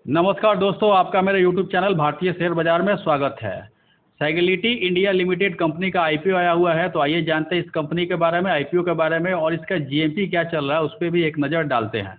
नमस्कार दोस्तों, आपका मेरे YouTube चैनल भारतीय शेयर बाजार में स्वागत है। सैगिलिटी इंडिया लिमिटेड कंपनी का आईपीओ आया हुआ है, तो आइए जानते हैं इस कंपनी के बारे में, आईपीओ के बारे में और इसका जीएमपी क्या चल रहा है उस पर भी एक नज़र डालते हैं।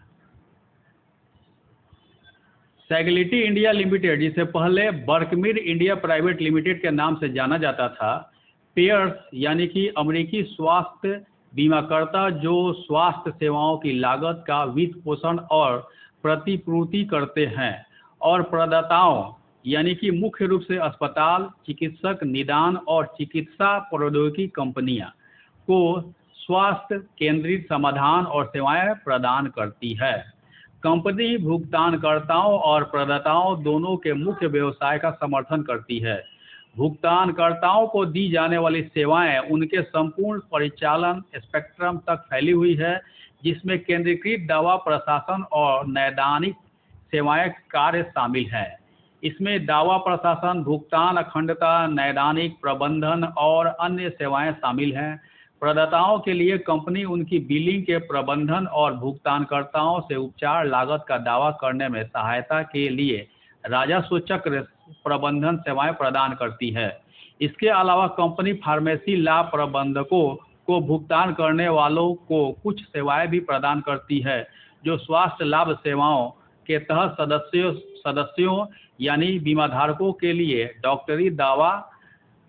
सैगिलिटी इंडिया लिमिटेड, जिसे पहले बर्कमीर इंडिया प्राइवेट लिमिटेड के नाम से जाना जाता था, पेयर्स यानी कि अमेरिकी स्वास्थ्य बीमाकर्ता जो स्वास्थ्य सेवाओं की लागत का वित्त पोषण और प्रतिपूर्ति करते हैं, और प्रदाताओं यानी कि मुख्य रूप से अस्पताल, चिकित्सक, निदान और चिकित्सा प्रौद्योगिकी कंपनियां को स्वास्थ्य केंद्रित समाधान और सेवाएं प्रदान करती है। कंपनी भुगतानकर्ताओं और प्रदाताओं दोनों के मुख्य व्यवसाय का समर्थन करती है। भुगतानकर्ताओं को दी जाने वाली सेवाएं उनके संपूर्ण परिचालन स्पेक्ट्रम तक फैली हुई है, जिसमें केंद्रीकृत दवा प्रशासन और नैदानिक सेवाएं कार्य शामिल हैं। इसमें दवा प्रशासन, भुगतान अखंडता, नैदानिक प्रबंधन और अन्य सेवाएं शामिल हैं। प्रदाताओं के लिए कंपनी उनकी बिलिंग के प्रबंधन और भुगतानकर्ताओं से उपचार लागत का दावा करने में सहायता के लिए राजस्व चक्र प्रबंधन सेवाएं प्रदान करती है। इसके अलावा कंपनी फार्मेसी लाभ प्रबंधकों को भुगतान करने वालों को कुछ सेवाएं भी प्रदान करती है, जो स्वास्थ्य लाभ सेवाओं के तहत सदस्यों यानी बीमाधारकों के लिए डॉक्टरी दावा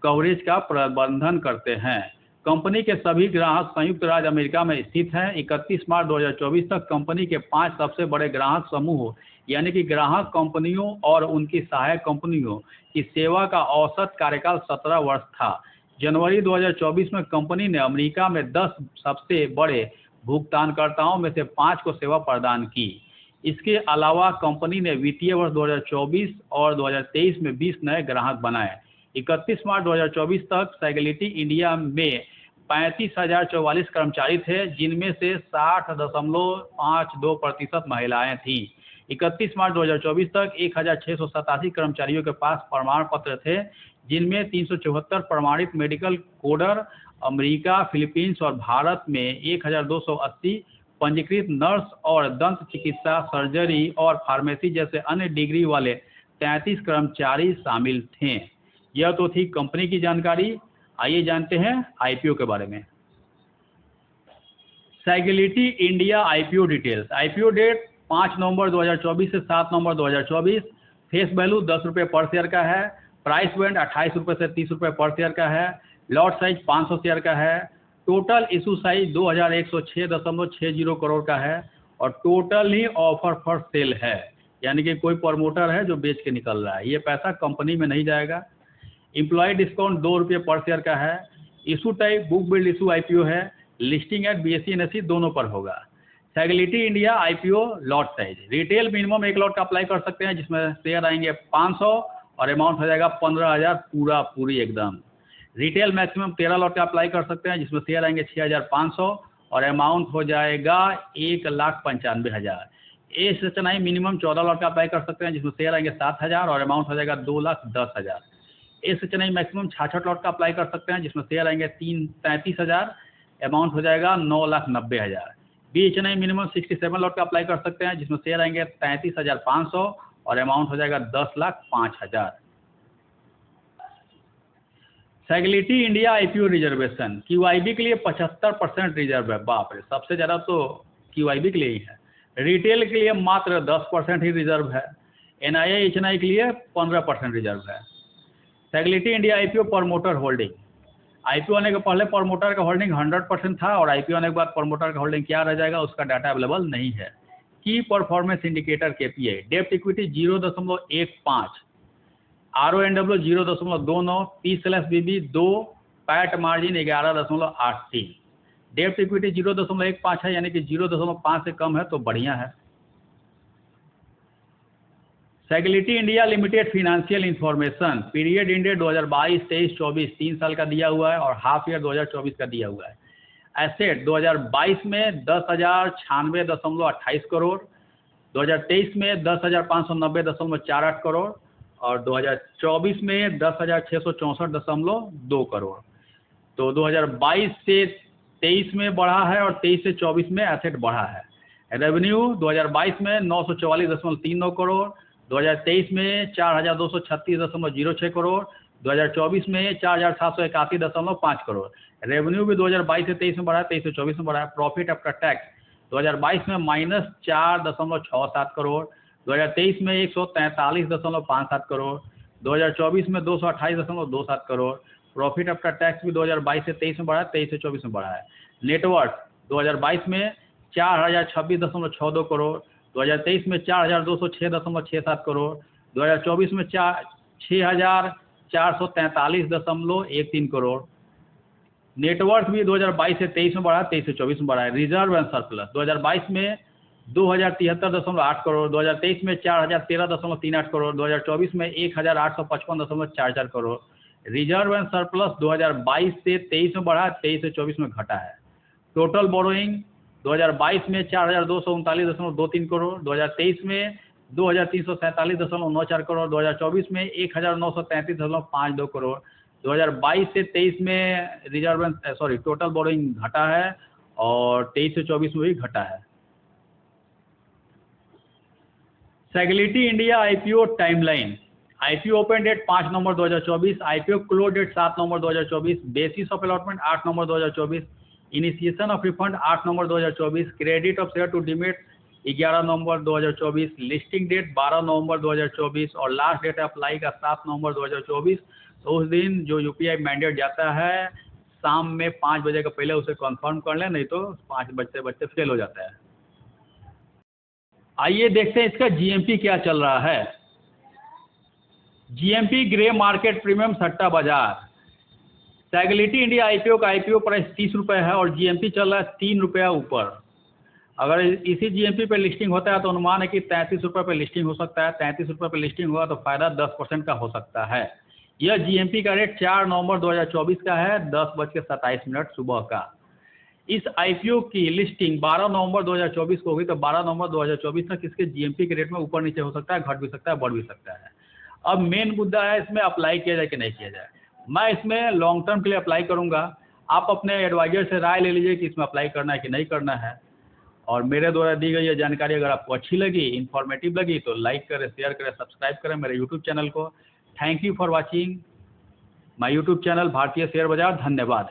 कवरेज का प्रबंधन करते हैं। कंपनी के सभी ग्राहक संयुक्त राज्य अमेरिका में स्थित हैं। 31 मार्च 2024 तक कंपनी के 5 सबसे बड़े ग्राहक समूह यानी कि ग्राहक कंपनियों और उनकी सहायक कंपनियों की सेवा का औसत कार्यकाल 17 वर्ष था। जनवरी 2024 में कंपनी ने अमेरिका में 10 सबसे बड़े भुगतानकर्ताओं में से 5 को सेवा प्रदान की। इसके अलावा कंपनी ने वित्तीय वर्ष 2024 और 2023 में 20 नए ग्राहक बनाए। 31 मार्च 2024 तक सैगिलिटी इंडिया में 35,044 कर्मचारी थे, जिनमें से 60.52% महिलाएं थीं। 31 मार्च 2024 तक 1,687 कर्मचारियों के पास प्रमाण पत्र थे, जिनमें 374 प्रमाणित मेडिकल कोडर, अमेरिका, फिलीपींस और भारत में 1,280 पंजीकृत नर्स और दंत चिकित्सा, सर्जरी और फार्मेसी जैसे अन्य डिग्री वाले 33 कर्मचारी शामिल थे। यह तो थी कंपनी की जानकारी। आइए जानते हैं आईपीओ के बारे में। Sagility India IPO details. IPO date 5 नवंबर 2024 से 7 नवंबर 2024। फेस वैल्यू 10 रुपये पर शेयर का है। प्राइस बैंड 28 रुपये से 30 रुपये पर शेयर का है। लॉट साइज 500 शेयर का है। टोटल इशू साइज 2106.60 करोड़ का है और total he offer for sale है, यानी कि कोई प्रमोटर है जो बेच के निकल रहा है। ये पैसा कंपनी में नहीं जाएगा। एम्प्लॉय डिस्काउंट 2 रुपये पर शेयर का है। Issue type book build issue IPO है। लिस्टिंग एट BSE NSE दोनों पर होगा। सैगिलिटी India IPO lot size. Retail minimum 1 lot का अप्लाई कर सकते हैं, जिसमें शेयर आएंगे 500 और अमाउंट हो जाएगा 15,000 पूरी एकदम। रिटेल मैक्सिमम 13 लॉट का अप्लाई कर सकते हैं, जिसमें शेयर आएंगे 6,500 और अमाउंट हो जाएगा 1,95,000। एसएचएनआई मिनिमम 14 लॉट का अप्लाई कर सकते हैं, जिसमें शेयर आएंगे 7,000 और अमाउंट हो जाएगा 2,10,000। एसएचएनआई मैक्सिमम 66 लॉट का अप्लाई कर सकते हैं, जिसमें शेयर आएंगे 33,000, अमाउंट हो जाएगा 9,90,000। बीएचएनआई मिनिमम 67 लॉट का अप्लाई कर सकते हैं, जिसमें शेयर आएंगे 33,500 और अमाउंट हो जाएगा 10,05,000। सैगिलिटी इंडिया आईपीओ रिजर्वेशन। QIB के लिए 75% रिजर्व है। बाप रे, सबसे ज़्यादा तो QIB के लिए ही है। रिटेल के लिए मात्र 10% ही रिजर्व है। NII HNI के लिए 15% रिजर्व है। Sagility India IPO promoter holding. IPO आने के पहले प्रमोटर का होल्डिंग 100% था और आईपीओ आने के बाद प्रमोटर का होल्डिंग क्या रह जाएगा, उसका डाटा अवेलेबल नहीं है। की परफॉर्मेंस इंडिकेटर KPI। डेप्ट equity 0.15, RONW 0.29, P/BB 2, PAT margin 11.83। डेप्ट इक्विटी 0.15 है, यानी कि 0.5 से कम है तो बढ़िया है। Sagility India limited financial information. Period ended 2022, 23, 24 3 साल का दिया हुआ है और हाफ ईयर 2024 का दिया हुआ है। एसेट 2022 में 10,096.28 करोड़, 2023 में 10,590.48 करोड़ और 2024 में 10,664.2 करोड़। तो 2022 से 23 में बढ़ा है और 23 से 24 में एसेट बढ़ा है। रेवेन्यू 2022 में 944.39 करोड़, 2023 में 4,236.06 करोड़, 2024 में 4,781.5 करोड़। रेवेन्यू भी 2022 से 23 में बढ़ा है, 23 से 24 में बढ़ा है। प्रॉफिट आफ्टर टैक्स 2022 में -4.67 करोड़, 2023 में 143.57 करोड़, 2024 में 228.27 करोड़। प्रॉफिट आफ्टर टैक्स भी 2022 से 23 में बढ़ा है, 23 से 24 में बढ़ा है। नेटवर्थ 2022 में 4,026.62 करोड़, 2023 में 4,206.67 करोड़, 2024 में 6,443.13 करोड़। नेटवर्थ भी 2022 से 23 में बढ़ा है, 23 से 24 में बढ़ा है। रिजर्व एंड सरप्लस 2022 में 2,073.8 करोड़, 2023 में 4,013.38 करोड़, 2024 में 1,855.44 करोड़। रिजर्व एंड सरप्लस 2022 से 23 में बढ़ा है, 23 से 24 में घटा है। टोटल बोरोइंग 2022 में 4,239.23 करोड़, 2023 में 2,347.94 करोड़, 2024 में 1,933.52 करोड़। 2022 से 23 में टोटल बोरोइंग घटा है और 23 से 24 में भी घटा है। Sagility India IPO timeline. IPO open date 5 नवंबर 2024, आईपीओ क्लोज डेट 7 नवंबर 2024, बेसिस ऑफ अलॉटमेंट 8 नवंबर 2024, इनिशिएशन ऑफ रिफंड 8 नवंबर 2024, credit of share to demat 11 नवंबर 2024, लिस्टिंग डेट 12 नवंबर 2024 और लास्ट डेट अप्लाई का 7 नवंबर 2024। तो उस दिन जो यूपीआई मैंडेट जाता है शाम में 5 बजे का पहले उसे कंफर्म कर लें, नहीं तो 5 बजते फेल हो जाता है। आइए देखते हैं इसका जीएमपी क्या चल रहा है। जीएमपी ग्रे मार्केट प्रीमियम सट्टा बाजार। सैगिलिटी इंडिया आईपीओ का आईपीओ प्राइस 30 रुपये है और जीएमपी चल रहा है 3 रुपया ऊपर। अगर इसी जीएमपी पे लिस्टिंग होता है तो अनुमान है कि 33 रुपये पे लिस्टिंग हो सकता है। 33 रुपये पे लिस्टिंग हुआ तो फ़ायदा 10% का हो सकता है। यह जीएमपी का रेट 4 नवंबर 2024 का है, 10:27 सुबह का। इस आईपीओ की लिस्टिंग 12 नवंबर 2024 को होगी, तो 12 नवंबर 2024 तक इसके जीएमपी के रेट में ऊपर नीचे हो सकता है, घट भी सकता है, बढ़ भी सकता है। अब मेन मुद्दा है इसमें अप्लाई किया जाए कि नहीं किया जाए। मैं इसमें लॉन्ग टर्म के लिए अप्लाई करूंगा। आप अपने एडवाइजर से राय ले लीजिए कि इसमें अप्लाई करना है कि नहीं करना है। और मेरे द्वारा दी गई ये जानकारी अगर आपको अच्छी लगी, इन्फॉर्मेटिव लगी, तो लाइक करें, शेयर करें, सब्सक्राइब करें मेरे यूट्यूब चैनल को। Thank you for watching my YouTube channel भारतीय शेयर बाजार। धन्यवाद।